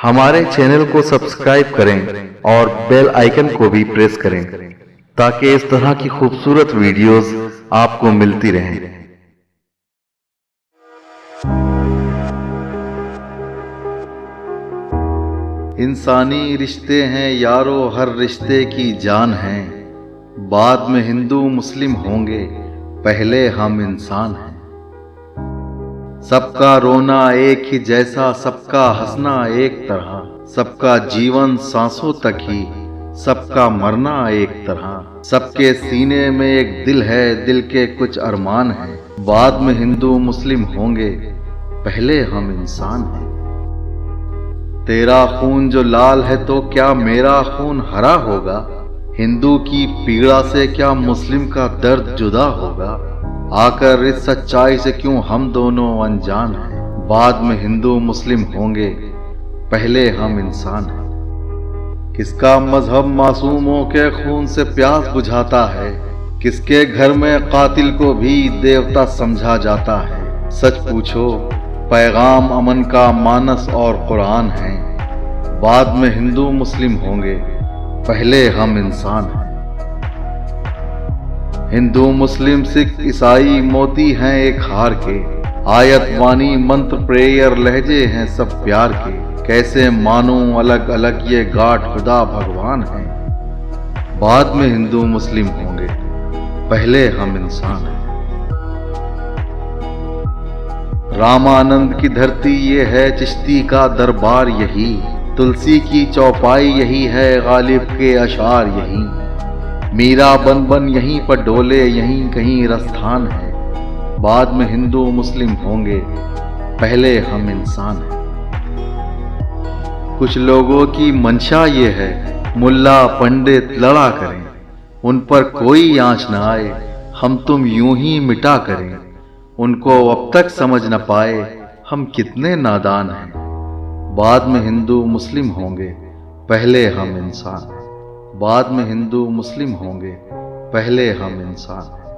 हमारे चैनल को सब्सक्राइब करें और बेल आइकन को भी प्रेस करें ताकि इस तरह की खूबसूरत वीडियोस आपको मिलती रहें। इंसानी रिश्ते हैं यारो, हर रिश्ते की जान हैं। बाद में हिंदू मुस्लिम होंगे, पहले हम इंसान हैं। सबका रोना एक ही जैसा, सबका हंसना एक तरह, सबका जीवन सांसों तक ही, सबका मरना एक तरह। सबके सीने में एक दिल है, दिल के कुछ अरमान हैं। बाद में हिंदू मुस्लिम होंगे, पहले हम इंसान हैं। तेरा खून जो लाल है तो क्या मेरा खून हरा होगा? हिंदू की पीड़ा से क्या मुस्लिम का दर्द जुदा होगा? आकर इस सच्चाई से क्यों हम दोनों अनजान हैं। बाद में हिंदू मुस्लिम होंगे, पहले हम इंसान हैं। किसका मजहब मासूमों के खून से प्यास बुझाता है? किसके घर में कातिल को भी देवता समझा जाता है? सच पूछो, पैगाम अमन का मानस और कुरान है। बाद में हिंदू मुस्लिम होंगे, पहले हम इंसान हैं। हिंदू मुस्लिम सिख ईसाई मोती हैं एक हार के, आयत वाणी मंत्र प्रेयर लहजे हैं सब प्यार के। कैसे मानूं अलग अलग ये गाठ खुदा भगवान हैं। बाद में हिंदू मुस्लिम होंगे, पहले हम इंसान हैं। रामानंद की धरती ये है, चिश्ती का दरबार यही, तुलसी की चौपाई यही है, गालिब के अशार यही। मीरा बन बन यहीं पर डोले, यहीं कहीं रस्थान है। बाद में हिंदू मुस्लिम होंगे, पहले हम इंसान हैं। कुछ लोगों की मंशा ये है, मुल्ला पंडित लड़ा करें, उन पर कोई आंच न आए, हम तुम यूं ही मिटा करें। उनको अब तक समझ न पाए हम कितने नादान हैं। बाद में हिंदू मुस्लिम होंगे, पहले हम इंसान हैं। बाद में हिंदू मुस्लिम होंगे, पहले हम इंसान हैं।